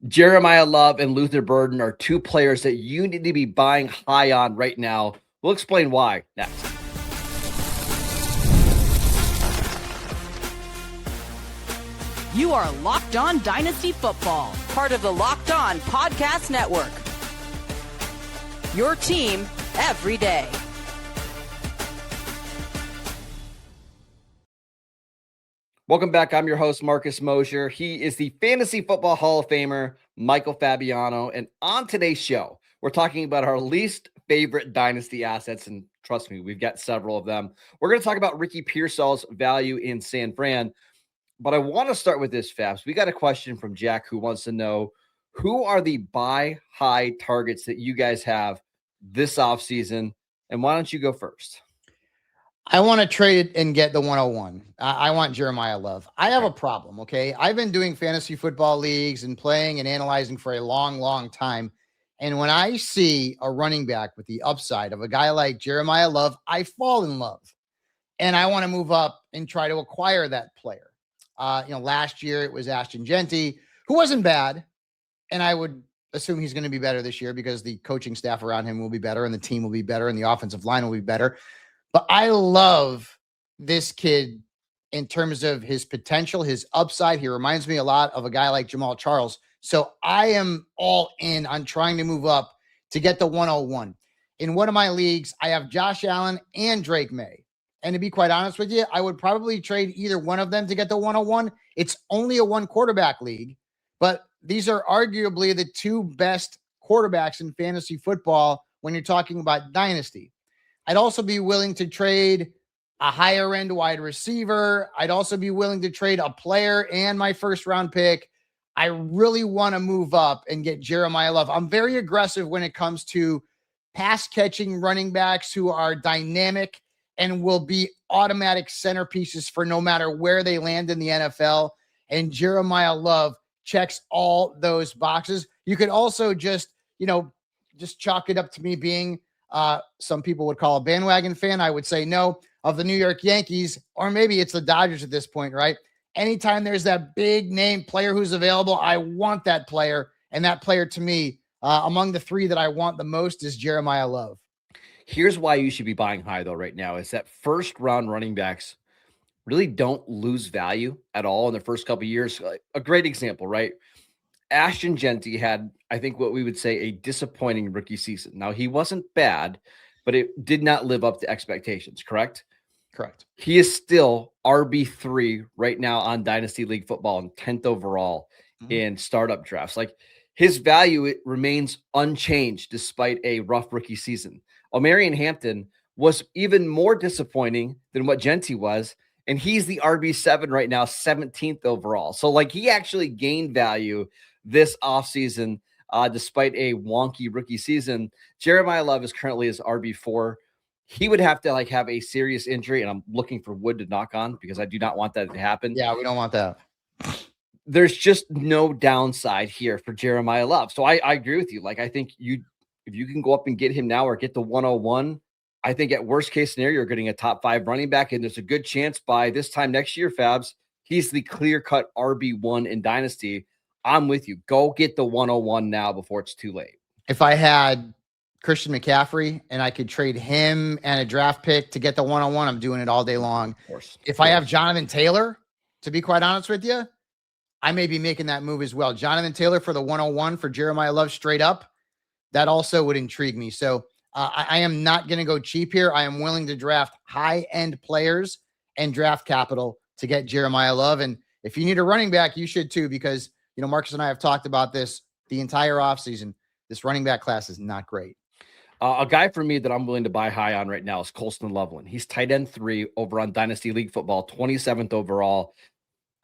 Jeremiyah Love and Luther Burden are two players that you need to be buying high on right now. We'll explain why next. You are Locked On Dynasty Football, part of the Locked On Podcast Network. Your team every day. Welcome back. I'm your host, Marcus Mosher. He is the Fantasy Football Hall of Famer, Michael Fabiano. And on today's show, we're talking about our least favorite dynasty assets. And trust me, we've got several of them. We're going to talk about Ricky Pearsall's value in San Fran. But I want to start with this, Fabs. We got a question from Jack who wants to know, who are the buy high targets that you guys have this offseason? And why don't you go first? I want to trade it and get the 101. I want Jeremiyah Love. I have a problem, okay? I've been doing fantasy football leagues and playing and analyzing for a long, long time. And when I see a running back with the upside of a guy like Jeremiyah Love, I fall in love. And I want to move up and try to acquire that player. Last year it was Ashton Genty, who wasn't bad. And I would assume he's going to be better this year because the coaching staff around him will be better and the team will be better and the offensive line will be better. But I love this kid in terms of his potential, his upside. He reminds me a lot of a guy like Jamal Charles. So I am all in on trying to move up to get the 101. In one of my leagues, I have Josh Allen and Drake May. And to be quite honest with you, I would probably trade either one of them to get the 101. It's only a one quarterback league, but these are arguably the two best quarterbacks in fantasy football when you're talking about dynasty. I'd also be willing to trade a higher end wide receiver. I'd also be willing to trade a player and my first round pick. I really want to move up and get Jeremiyah Love. I'm very aggressive when it comes to pass catching running backs who are dynamic and will be automatic centerpieces for no matter where they land in the NFL. And Jeremiyah Love checks all those boxes. You could also just chalk it up to me being some people would call a bandwagon fan. I would say no, of the New York Yankees, or maybe it's the Dodgers at this point, right? Anytime there's that big name player who's available, I want that player. And that player to me, among the three that I want the most, is Jeremiyah Love. Here's why you should be buying high, though, right now, is that first round running backs really don't lose value at all in the first couple of years. A great example, right? Ashton Genty had, I think, what we would say a disappointing rookie season. Now, he wasn't bad, but it did not live up to expectations, correct? Correct. He is still RB3 right now on Dynasty League football and 10th overall in startup drafts. Like, his value, it remains unchanged despite a rough rookie season. Omarion Hampton was even more disappointing than what Genty was, and he's the RB7 right now, 17th overall. So, like, he actually gained value this offseason, despite a wonky rookie season. Jeremiyah Love is currently his RB4. He would have to have a serious injury, and I'm looking for wood to knock on because I do not want that to happen. Yeah, we don't want that. There's just no downside here for Jeremiyah Love. So I agree with you. I think if you can go up and get him now or get the 101, I think at worst case scenario, you're getting a top 5 running back, and there's a good chance by this time next year, Fabs, he's the clear-cut RB1 in Dynasty. I'm with you. Go get the 101 now before it's too late. If I had Christian McCaffrey and I could trade him and a draft pick to get the 101, I'm doing it all day long. Of course. If I have Jonathan Taylor, to be quite honest with you, I may be making that move as well. Jonathan Taylor for the 101 for Jeremiyah Love straight up, that also would intrigue me. So I am not going to go cheap here. I am willing to draft high-end players and draft capital to get Jeremiyah Love. And if you need a running back, you should too, because Marcus and I have talked about this the entire offseason. This running back class is not great. A guy for me that I'm willing to buy high on right now is Colston Loveland. He's tight end 3 over on Dynasty League football, 27th overall.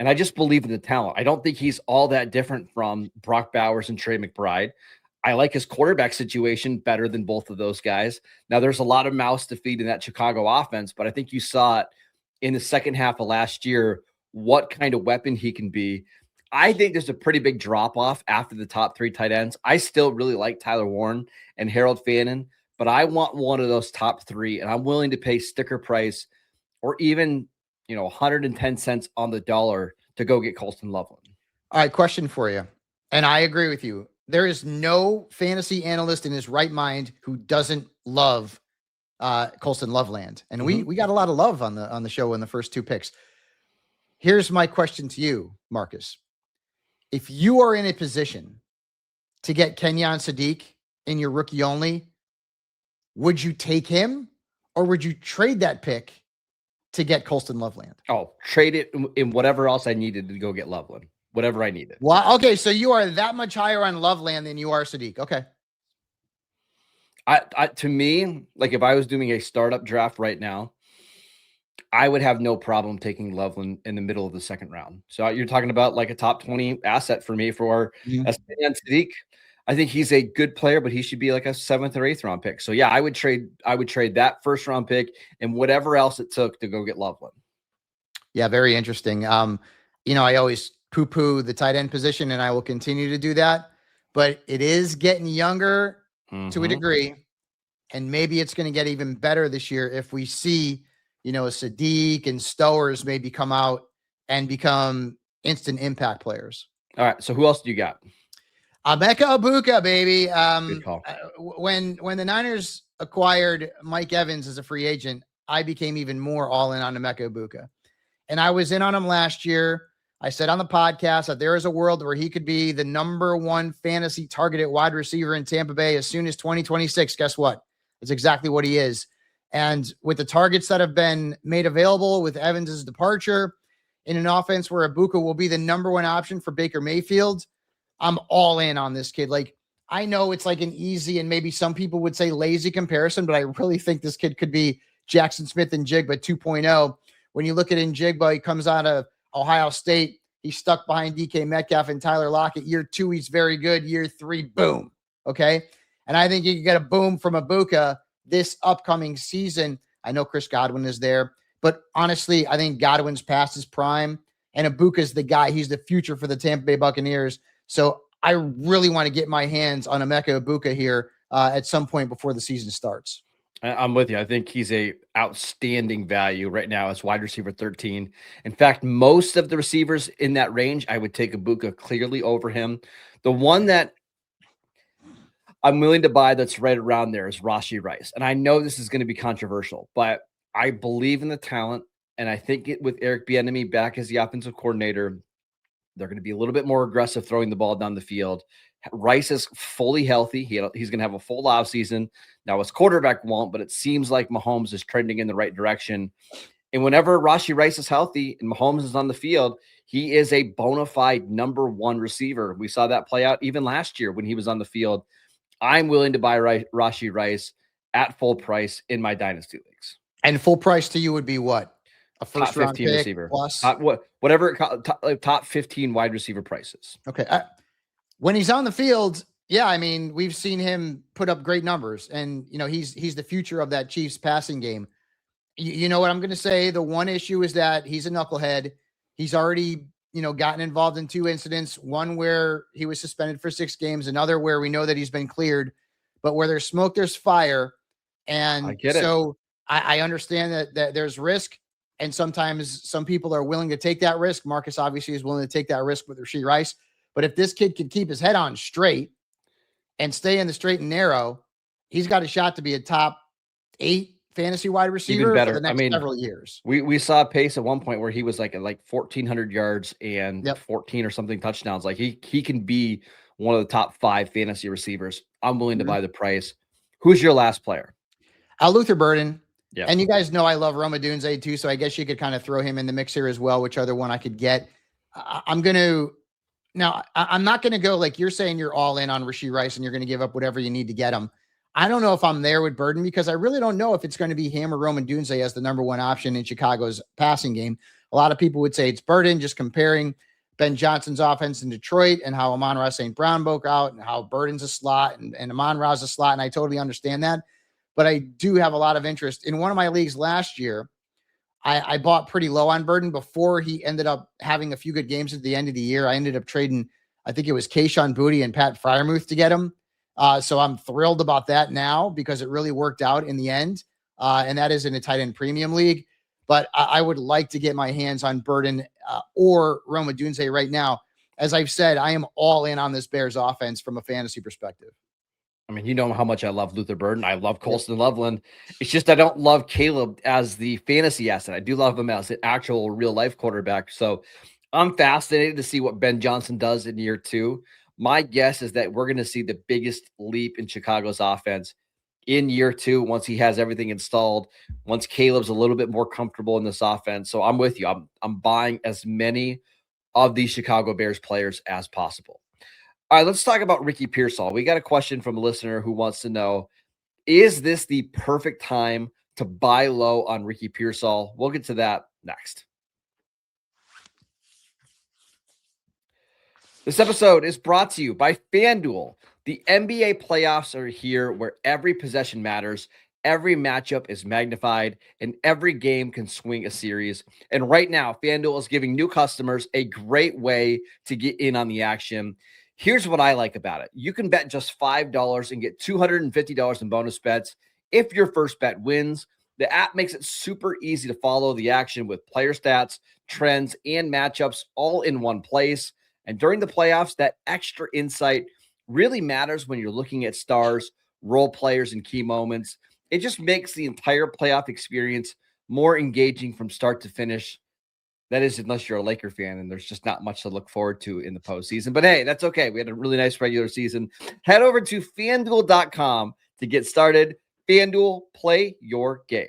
And I just believe in the talent. I don't think he's all that different from Brock Bowers and Trey McBride. I like his quarterback situation better than both of those guys. Now, there's a lot of mouths to feed in that Chicago offense, but I think you saw it in the second half of last year, what kind of weapon he can be. I think there's a pretty big drop-off after the top 3 tight ends. I still really like Tyler Warren and Harold Fannin, but I want one of those top 3, and I'm willing to pay sticker price or even 110 cents on the dollar to go get Colston Loveland. All right, question for you. And I agree with you. There is no fantasy analyst in his right mind who doesn't love Colston Loveland. And we got a lot of love on the show in the first two picks. Here's my question to you, Marcus. If you are in a position to get Kenyon Sadiq in your rookie only, would you take him or would you trade that pick to get Colston Loveland? Oh, trade it in whatever else I needed to go get Loveland. Whatever I needed. Well, okay, so you are that much higher on Loveland than you are Sadiq. Okay. To me, like if I was doing a startup draft right now, I would have no problem taking Loveland in the middle of the second round. So you're talking about like a top 20 asset for me for Sadiq. I think he's a good player, but he should be like a 7th or 8th round pick. So yeah, I would trade that first round pick and whatever else it took to go get Loveland. Yeah, very interesting. I always poo-poo the tight end position, and I will continue to do that. But it is getting younger to a degree, and maybe it's going to get even better this year if we see, Sadiq and Stowers maybe come out and become instant impact players. All right, so who else do you got? Emeka Egbuka, baby. Good call. When the Niners acquired Mike Evans as a free agent, I became even more all in on Emeka Egbuka. And I was in on him last year. I said on the podcast that there is a world where he could be the number one fantasy targeted wide receiver in Tampa Bay as soon as 2026. Guess what? That's exactly what he is. And with the targets that have been made available with Evans' departure in an offense where Egbuka will be the number one option for Baker Mayfield, I'm all in on this kid. Like, I know it's like an easy and maybe some people would say lazy comparison, but I really think this kid could be Jackson Smith and Jigba 2.0. When you look at Njigba, he comes out of Ohio State. He's stuck behind DK Metcalf and Tyler Lockett. Year 2, he's very good. Year 3, boom. Okay. And I think you can get a boom from Egbuka this upcoming season. I know Chris Godwin is there, but honestly, I think Godwin's past his prime and Egbuka's the guy. He's the future for the Tampa Bay Buccaneers. So I really want to get my hands on Emeka Egbuka here at some point before the season starts. I'm with you. I think he's a outstanding value right now as wide receiver 13. In fact, most of the receivers in that range, I would take Egbuka clearly over him. The one that I'm willing to buy that's right around there is Rashee Rice. And I know this is going to be controversial, but I believe in the talent. And I think with Eric Bieniemy back as the offensive coordinator, they're going to be a little bit more aggressive throwing the ball down the field. Rice is fully healthy. He's going to have a full offseason. Now his quarterback won't, but it seems like Mahomes is trending in the right direction. And whenever Rashee Rice is healthy and Mahomes is on the field, he is a bona fide number one receiver. We saw that play out even last year when he was on the field. I'm willing to buy Rashee Rice at full price in my dynasty leagues. And full price to you would be what? A first top 15 receiver plus whatever top 15 wide receiver prices. Okay. When he's on the field, yeah, I mean, we've seen him put up great numbers, and he's the future of that Chiefs passing game. You know what I'm going to say? The one issue is that he's a knucklehead. He's already gotten involved in 2 incidents. One where he was suspended for 6 games, another where we know that he's been cleared. But where there's smoke, there's fire, and I understand that there's risk. And sometimes some people are willing to take that risk. Marcus obviously is willing to take that risk with Rashee Rice. But if this kid can keep his head on straight and stay in the straight and narrow, he's got a shot to be a top 8 fantasy wide receiver for the next several years. We saw a pace at one point where he was like 1,400 yards and 14 or something touchdowns. Like he can be one of the top 5 fantasy receivers. I'm willing to buy the price. Who's your last player? Luther Burden. Yeah. And you guys know I love Rome Odunze too, so I guess you could kind of throw him in the mix here as well, which other one I could get. I'm not going to go like you're saying you're all in on Rashee Rice and you're going to give up whatever you need to get him. I don't know if I'm there with Burden because I really don't know if it's going to be him or Rome Odunze as the number one option in Chicago's passing game. A lot of people would say it's Burden, just comparing Ben Johnson's offense in Detroit and how Amon-Ra St. Brown broke out and how Burden's a slot and Amon-Ra's a slot, and I totally understand that. But I do have a lot of interest. In one of my leagues last year, I bought pretty low on Burden before he ended up having a few good games at the end of the year. I ended up trading, I think it was Kayshon Boutte and Pat Freiermuth to get him. So I'm thrilled about that now because it really worked out in the end. And that is in a tight end premium league. But I would like to get my hands on Burden or Rome Odunze right now. as I've said, I am all in on this Bears offense from a fantasy perspective. I mean, you know how much I love Luther Burden. I love Colston Loveland. It's just I don't love Caleb as the fantasy asset. I do love him as an actual real life quarterback. So I'm fascinated to see what Ben Johnson does in year 2. My guess is that we're going to see the biggest leap in Chicago's offense in year 2 once he has everything installed, once Caleb's a little bit more comfortable in this offense. So I'm with you. I'm buying as many of these Chicago Bears players as possible. All right, let's talk about Ricky Pearsall. We got a question from a listener who wants to know, is this the perfect time to buy low on Ricky Pearsall? We'll get to that next. This episode is brought to you by FanDuel. The NBA playoffs are here, where every possession matters, every matchup is magnified, and every game can swing a series. And right now, FanDuel is giving new customers a great way to get in on the action. Here's what I like about it. You can bet just $5 and get $250 in bonus bets if your first bet wins. The app makes it super easy to follow the action with player stats, trends, and matchups all in one place. And during the playoffs, that extra insight really matters when you're looking at stars, role players, and key moments. It just makes the entire playoff experience more engaging from start to finish. That is, unless you're a Laker fan and there's just not much to look forward to in the postseason. But hey, that's okay. We had a really nice regular season. Head over to FanDuel.com to get started. FanDuel, play your game.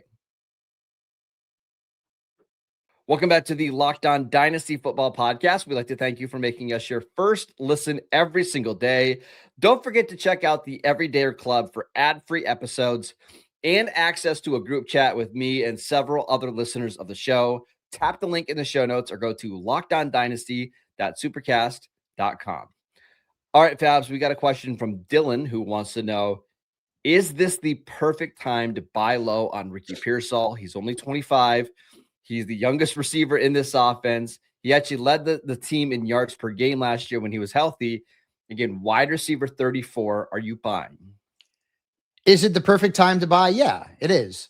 Welcome back to the Locked On Dynasty Football Podcast. We'd like to thank you for making us your first listen every single day. Don't forget to check out the Everydayer Club for ad-free episodes and access to a group chat with me and several other listeners of the show. Tap the link in the show notes or go to lockedondynasty.supercast.com. All right, Fabs, we got a question from Dylan who wants to know, is this the perfect time to buy low on Ricky Pearsall? He's only 25. He's the youngest receiver in this offense. He actually led the team in yards per game last year when he was healthy. Again, wide receiver 34. Are you buying? Is it the perfect time to buy? Yeah, it is.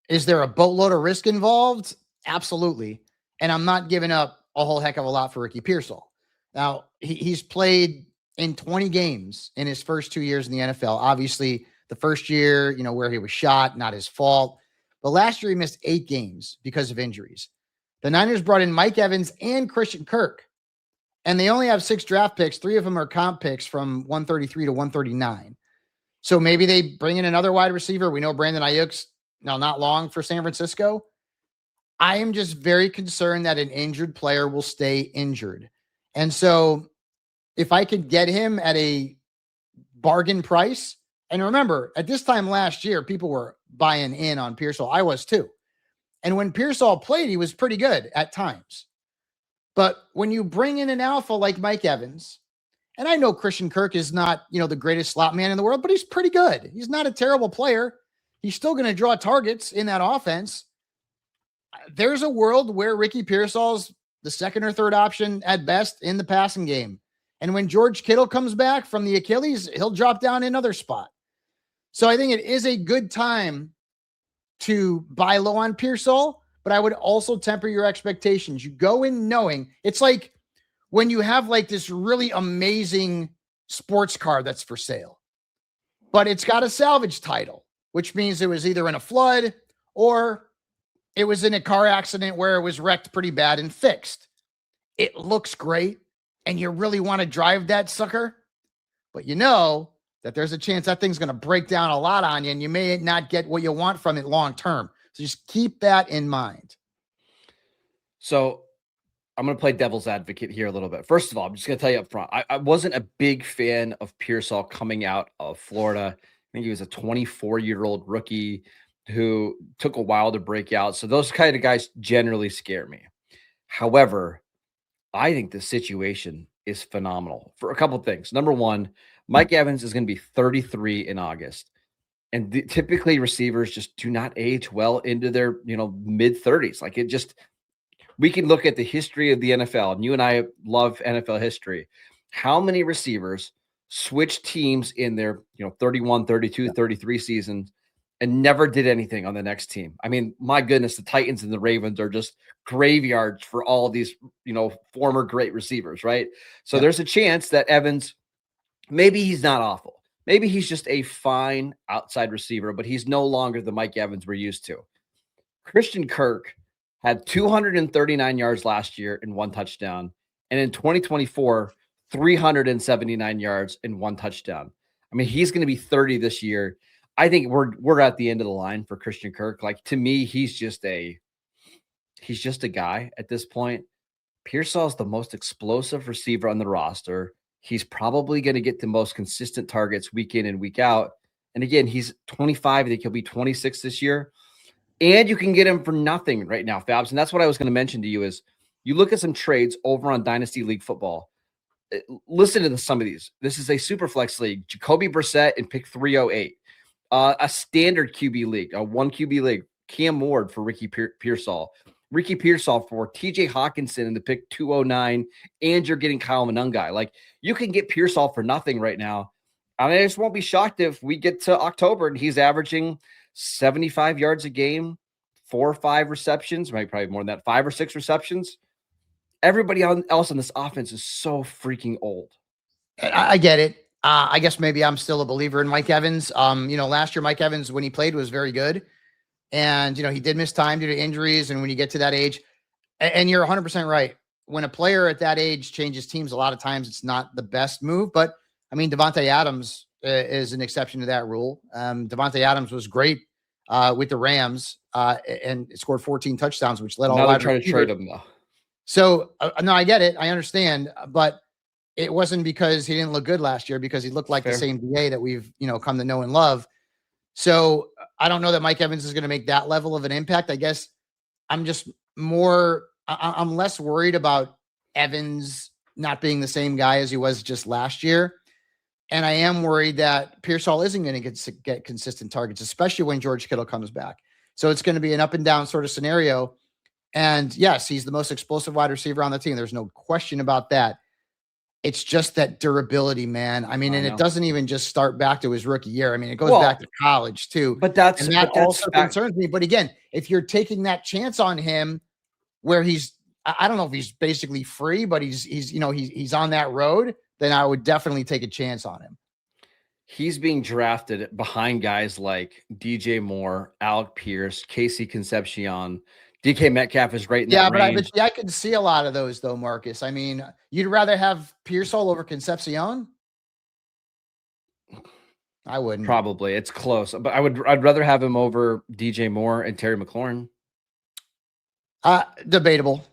Is there a boatload of risk involved? Absolutely. And I'm not giving up a whole heck of a lot for Ricky Pearsall. Now, he's played in 20 games in his first 2 years in the NFL. Obviously, the first year, where he was shot, not his fault. But last year, he missed 8 games because of injuries. The Niners brought in Mike Evans and Christian Kirk, and they only have 6 draft picks. 3 of them are comp picks from 133 to 139. So maybe they bring in another wide receiver. We know Brandon Ayuk's not long for San Francisco. I am just very concerned that an injured player will stay injured. And so if I could get him at a bargain price, and remember, at this time last year, people were buying in on Pearsall. I was too. And when Pearsall played, he was pretty good at times. But when you bring in an alpha like Mike Evans, and I know Christian Kirk is not, the greatest slot man in the world, but he's pretty good. He's not a terrible player. He's still going to draw targets in that offense. There's a world where Ricky Pearsall's the second or third option at best in the passing game. And when George Kittle comes back from the Achilles, he'll drop down another spot. So I think it is a good time to buy low on Pearsall, but I would also temper your expectations. You go in knowing it's like when you have like this really amazing sports car that's for sale, but it's got a salvage title, which means it was either in a flood or it was in a car accident where it was wrecked pretty bad and fixed. It looks great, and you really want to drive that sucker, but that there's a chance that thing's going to break down a lot on you, and you may not get what you want from it long term. So just keep that in mind. So I'm going to play devil's advocate here a little bit. First of all, I'm just going to tell you up front, I wasn't a big fan of Pearsall coming out of Florida. I think he was a 24-year-old rookie who took a while to break out. So those kind of guys generally scare me. However, I think the situation is phenomenal for a couple of things. Number one, Mike Evans is going to be 33 in August. And typically receivers just do not age well into their, mid 30s. Like we can look at the history of the NFL, and you and I love NFL history. How many receivers switch teams in their, 31, 32, 33 seasons and never did anything on the next team. I mean, my goodness, the Titans and the Ravens are just graveyards for all these, former great receivers, right? So there's a chance that Evans, maybe he's not awful. Maybe he's just a fine outside receiver, but he's no longer the Mike Evans we're used to. Christian Kirk had 239 yards last year and 1 touchdown. And in 2024, 379 yards and 1 touchdown. I mean, he's going to be 30 this year. I think we're at the end of the line for Christian Kirk. Like, to me, he's just a guy at this point. Pearsall is the most explosive receiver on the roster. He's probably going to get the most consistent targets week in and week out. And again, he's 25. I think he'll be 26 this year. And you can get him for nothing right now, Fabs. And that's what I was going to mention to you is you look at some trades over on Dynasty League Football. Listen to some of these. This is a super flex league. Jacoby Brissett in pick 308. A standard QB league, a 1 QB league. Cam Ward for Ricky Pearsall. Ricky Pearsall for TJ Hawkinson in the pick 209. And you're getting Kyle Monungai. Like, you can get Pearsall for nothing right now. I mean, I just won't be shocked if we get to October and he's averaging 75 yards a game, 4 or 5 receptions, probably more than that, 5 or 6 receptions. Everybody else on this offense is so freaking old. I get it. I guess maybe I'm still a believer in Mike Evans. Last year, Mike Evans, when he played, was very good. And, he did miss time due to injuries. And when you get to that age, and you're 100% right. When a player at that age changes teams, a lot of times it's not the best move. But, I mean, Devontae Adams is an exception to that rule. Devontae Adams was great with the Rams and scored 14 touchdowns, which led all now the way they're trying to trade him, though. So, no, I get it. I understand. But it wasn't because he didn't look good last year, because he looked like the same DA that we've, come to know and love. So I don't know that Mike Evans is going to make that level of an impact. I guess I'm just I'm less worried about Evans not being the same guy as he was just last year. And I am worried that Pearsall isn't going to get consistent targets, especially when George Kittle comes back. So it's going to be an up and down sort of scenario. And yes, he's the most explosive wide receiver on the team. There's no question about that. It's just that durability, man. I mean, it doesn't even just start back to his rookie year. I mean, it goes back to college too. But that also concerns me. But again, if you're taking that chance on him, where I don't know if he's basically free, but he's on that road, then I would definitely take a chance on him. He's being drafted behind guys like DJ Moore, Alec Pierce, Casey Concepcion. DK Metcalf is right in that range. I could see a lot of those, though, Marcus. I mean, you'd rather have Pearsall over Concepcion? I wouldn't. Probably. It's close. But I'd rather have him over DJ Moore and Terry McLaurin. Debatable.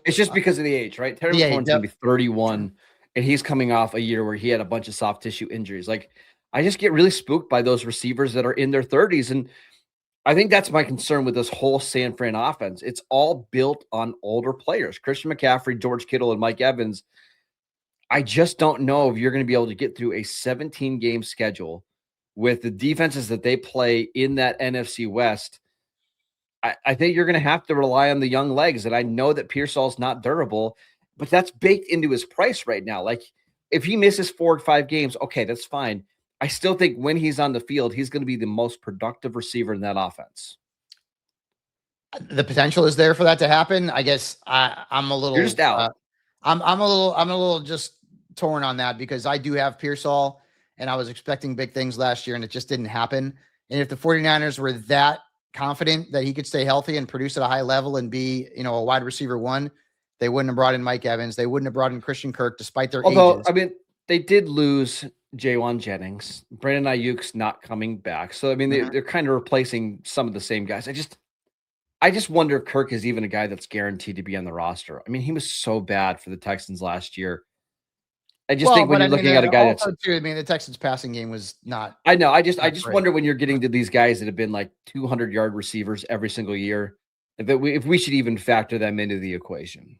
It's just because of the age, right? Terry McLaurin's going to be 31, and he's coming off a year where he had a bunch of soft tissue injuries. Like, I just get really spooked by those receivers that are in their 30s, and I think that's my concern with this whole San Fran offense. It's all built on older players. Christian McCaffrey, George Kittle, and Mike Evans. I just don't know if you're going to be able to get through a 17-game schedule with the defenses that they play in that NFC West. I think you're going to have to rely on the young legs. And I know that Pearsall's not durable, but that's baked into his price right now. Like, if he misses 4 or 5 games, okay, that's fine. I still think when he's on the field, he's going to be the most productive receiver in that offense. The potential is there for that to happen. I guess I'm a little. You're just out. I'm a little just torn on that, because I do have Pearsall, and I was expecting big things last year, and it just didn't happen. And if the 49ers were that confident that he could stay healthy and produce at a high level and be, a wide receiver 1, they wouldn't have brought in Mike Evans. They wouldn't have brought in Christian Kirk, despite their ages. I mean, they did lose Jaywan Jennings. Brandon Ayuk's not coming back. So, I mean, they're kind of replacing some of the same guys. I just wonder if Kirk is even a guy that's guaranteed to be on the roster. I mean, he was so bad for the Texans last year. I just think when you're looking at a guy that's too, I mean, the Texans passing game was not. I know. I just wonder when you're getting to these guys that have been like 200-yard receivers every single year, if we should even factor them into the equation.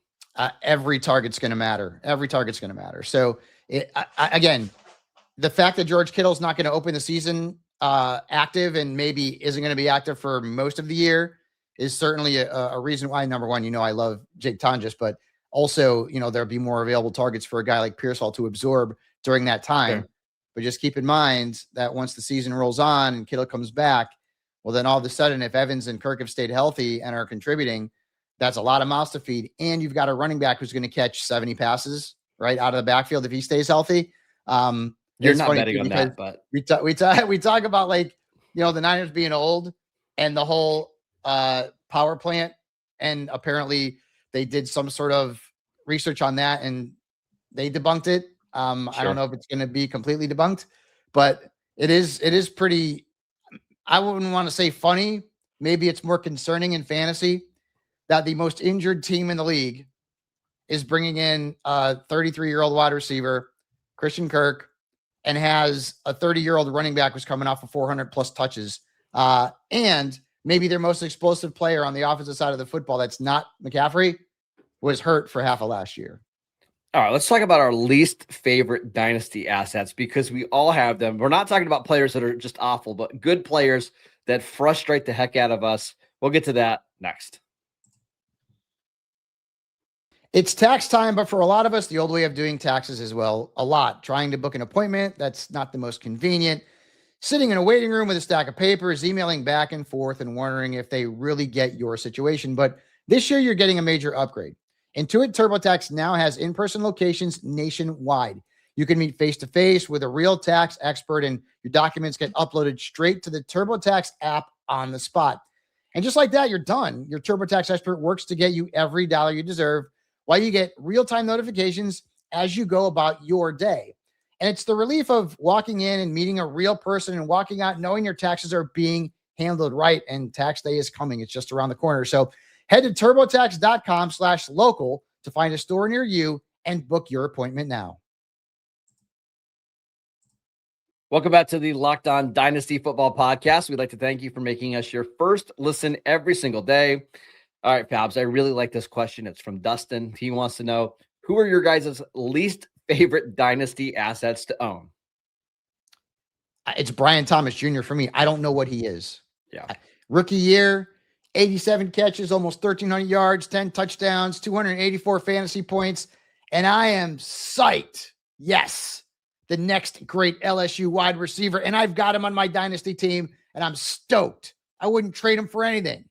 Every target's going to matter. So again, the fact that George Kittle's not going to open the season active, and maybe isn't going to be active for most of the year, is certainly a reason why. Number one, I love Jake Tonjes, but also, there'll be more available targets for a guy like Pearsall to absorb during that time. Sure. But just keep in mind that once the season rolls on and Kittle comes back, Well, then all of a sudden, if Evans and Kirk have stayed healthy and are contributing, that's a lot of mouths to feed. And you've got a running back who's going to catch 70 passes right out of the backfield if he stays healthy. You're not betting on that, but we talk about, like, the Niners being old and the whole power plant. And apparently they did some sort of research on that and they debunked it. Sure. I don't know if it's going to be completely debunked, but it is pretty, I wouldn't want to say funny. Maybe it's more concerning in fantasy that the most injured team in the league is bringing in a 33-year-old wide receiver, Christian Kirk, and has a 30-year-old running back who's coming off of 400 plus touches. And maybe their most explosive player on the offensive side of the football that's not McCaffrey was hurt for half of last year. All right, let's talk about our least favorite dynasty assets because we all have them. We're not talking about players that are just awful, but good players that frustrate the heck out of us. We'll get to that next. It's tax time, but for a lot of us, the old way of doing taxes as well, a lot. Trying to book an appointment, that's not the most convenient. Sitting in a waiting room with a stack of papers, emailing back and forth and wondering if they really get your situation. But this year, you're getting a major upgrade. Intuit TurboTax now has in-person locations nationwide. You can meet face-to-face with a real tax expert, and your documents get uploaded straight to the TurboTax app on the spot. And just like that, you're done. Your TurboTax expert works to get you every dollar you deserve, while you get real-time notifications as you go about your day. And it's the relief of walking in and meeting a real person and walking out knowing your taxes are being handled right, and tax day is coming. It's just around the corner. So head to turbotax.com/local to find a store near you and book your appointment now. Welcome back to the Locked On Dynasty Football Podcast. We'd like to thank you for making us your first listen every single day. All right, Fabs, I really like this question. It's from Dustin. He wants to know, who are your guys' least favorite dynasty assets to own? It's Brian Thomas Jr. for me. I don't know what he is. Yeah. Rookie year, 87 catches, almost 1,300 yards, 10 touchdowns, 284 fantasy points. And I am psyched. Yes, the next great LSU wide receiver. And I've got him on my dynasty team, and I'm stoked. I wouldn't trade him for anything.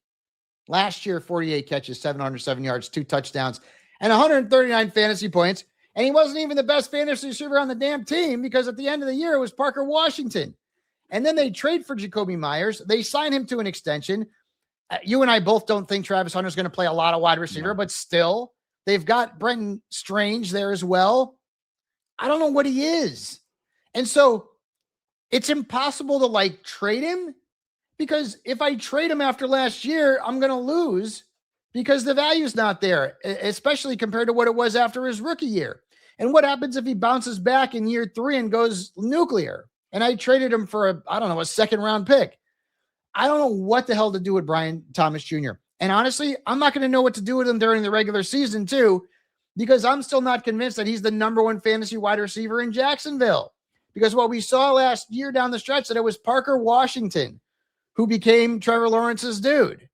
Last year, 48 catches, 707 yards, 2 touchdowns, and 139 fantasy points. And he wasn't even the best fantasy receiver on the damn team because at the end of the year, it was Parker Washington. And then they trade for Jacoby Myers. They sign him to an extension. You and I both don't think Travis Hunter's going to play a lot of wide receiver, but still, they've got Brenton Strange there as well. I don't know what he is. And so it's impossible to trade him. Because if I trade him after last year, I'm going to lose because the value's not there, especially compared to what it was after his rookie year. And what happens if he bounces back in year 3 and goes nuclear? And I traded him for a second-round pick. I don't know what the hell to do with Brian Thomas Jr. And honestly, I'm not going to know what to do with him during the regular season too, because I'm still not convinced that he's the number 1 fantasy wide receiver in Jacksonville. Because what we saw last year down the stretch, that it was Parker Washington who became Trevor Lawrence's dude.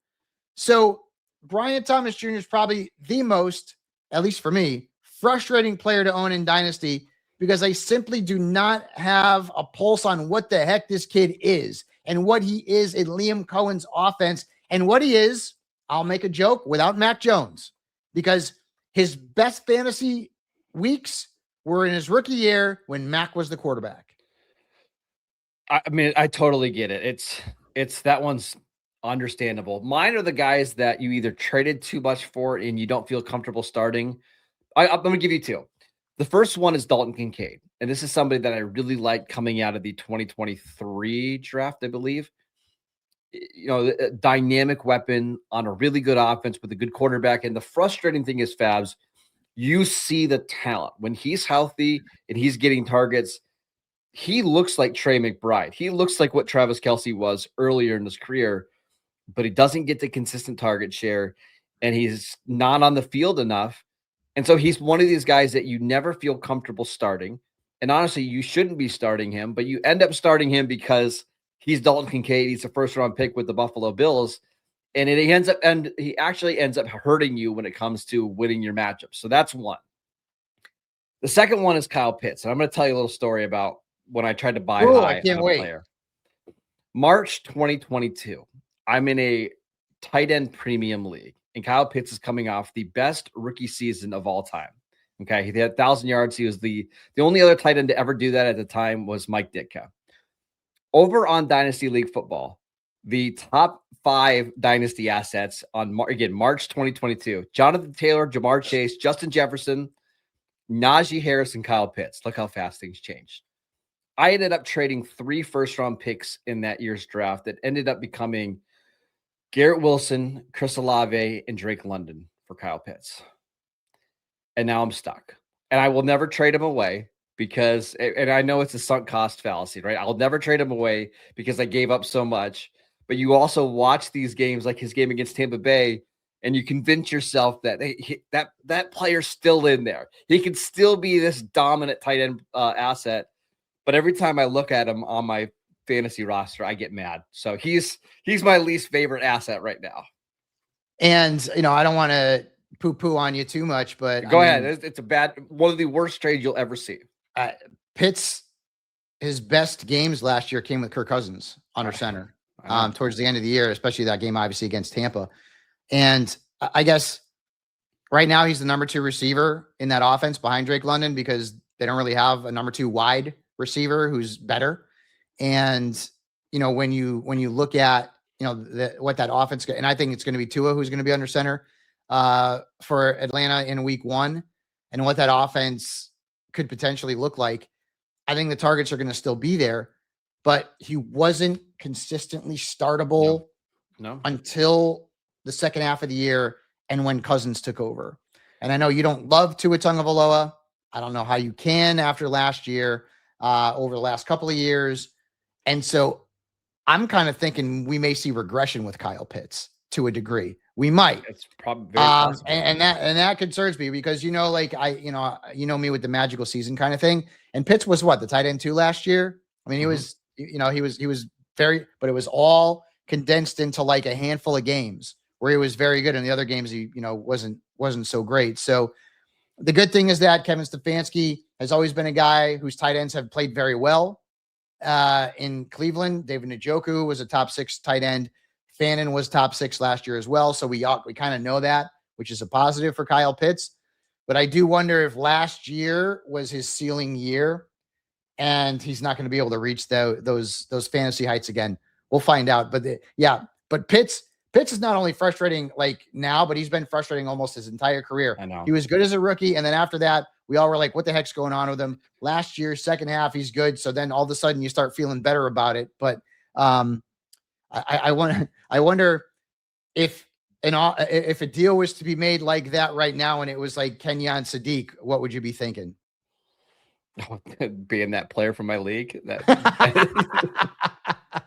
So Brian Thomas Jr. is probably the most, at least for me, frustrating player to own in Dynasty because I simply do not have a pulse on what the heck this kid is and what he is in Liam Cohen's offense and what he is, I'll make a joke, without Mac Jones, because his best fantasy weeks were in his rookie year when Mac was the quarterback. I mean, I totally get it. It's that one's understandable. Mine are the guys that you either traded too much for and you don't feel comfortable starting. I'm going to give you 2. The first one is Dalton Kincaid. And this is somebody that I really like coming out of the 2023 draft, I believe. A dynamic weapon on a really good offense with a good quarterback. And the frustrating thing is, Fabs, you see the talent. When he's healthy and he's getting targets, he looks like Trey McBride. He looks like what Travis Kelce was earlier in his career, but he doesn't get the consistent target share, and he's not on the field enough. And so he's one of these guys that you never feel comfortable starting. And honestly, you shouldn't be starting him, but you end up starting him because he's Dalton Kincaid. He's a first-round pick with the Buffalo Bills, and he actually ends up hurting you when it comes to winning your matchups. So that's one. The second one is Kyle Pitts, and I'm going to tell you a little story about when I tried to buy high I can't on a wait. player. March 2022, I'm in a tight end premium league, and Kyle Pitts is coming off the best rookie season of all time. Okay, he had 1,000 yards. He was the only other tight end to ever do that at the time was Mike Ditka. Over on Dynasty League Football, the top 5 Dynasty assets on March 2022: Jonathan Taylor, Jamar Chase, Justin Jefferson, Najee Harris, and Kyle Pitts. Look how fast things changed. I ended up trading 3 first-round picks in that year's draft that ended up becoming Garrett Wilson, Chris Olave, and Drake London for Kyle Pitts. And now I'm stuck. And I will never trade him away because, and I know it's a sunk cost fallacy, right? I'll never trade him away because I gave up so much. But you also watch these games, like his game against Tampa Bay, and you convince yourself that that player's still in there. He can still be this dominant tight end asset. But every time I look at him on my fantasy roster, I get mad. So he's my least favorite asset right now. And, I don't want to poo-poo on you too much, but go ahead. It's one of the worst trades you'll ever see. Pitts, his best games last year came with Kirk Cousins under center towards the end of the year, especially that game, obviously, against Tampa. And I guess right now he's the number 2 receiver in that offense behind Drake London because they don't really have a number 2 wide receiver who's better. And, when you look at, what that offense, and I think it's going to be Tua who's going to be under center for Atlanta in week 1, and what that offense could potentially look like. I think the targets are going to still be there, but he wasn't consistently startable until the second half of the year and when Cousins took over. And I know you don't love Tua Tagovailoa. I don't know how you can after last year, over the last couple of years. And so I'm kind of thinking we may see regression with Kyle Pitts to a degree. We might. It's probably very possible. And that concerns me because, me with the magical season kind of thing. And Pitts was what, the tight end 2 last year? I mean, he was very, but it was all condensed into like a handful of games where he was very good. And the other games, he, wasn't so great. So the good thing is that Kevin Stefanski has always been a guy whose tight ends have played very well in Cleveland. David Njoku was a top 6 tight end. Fannin was top 6 last year as well. So we kind of know that, which is a positive for Kyle Pitts. But I do wonder if last year was his ceiling year and he's not going to be able to reach those fantasy heights again. We'll find out. But but Pitts is not only frustrating like now, but he's been frustrating almost his entire career. I know. He was good as a rookie. And then after that, we all were like, what the heck's going on with him? Last year, second half, he's good. So then all of a sudden you start feeling better about it. But I wonder if a deal was to be made like that right now and it was like Kenyon Sadiq, what would you be thinking? Being that player from my league,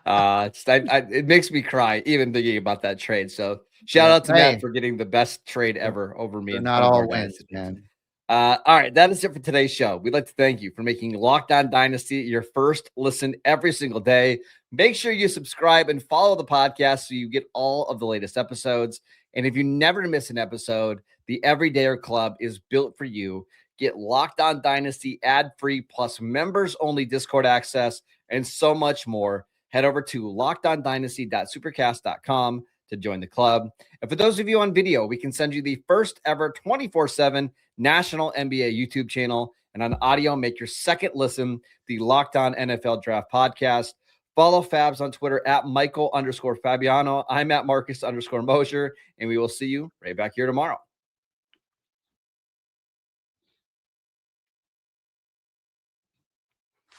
it makes me cry even thinking about that trade. So shout out to Matt for getting the best trade ever over me. Not all wins, man. All right, that is it for today's show. We'd like to thank you for making Locked On Dynasty your first listen every single day. Make sure you subscribe and follow the podcast so you get all of the latest episodes. And if you never miss an episode, the Everydayer Club is built for you. Get Locked On Dynasty ad-free plus members-only Discord access and so much more. Head over to lockedondynasty.supercast.com to join the club. And for those of you on video, we can send you the first ever 24/7 national NBA YouTube channel. And on audio, make your second listen the Locked On NFL Draft Podcast. Follow Fabs on Twitter at Michael_Fabiano. I'm at Marcus_Mosher, and we will see you right back here tomorrow.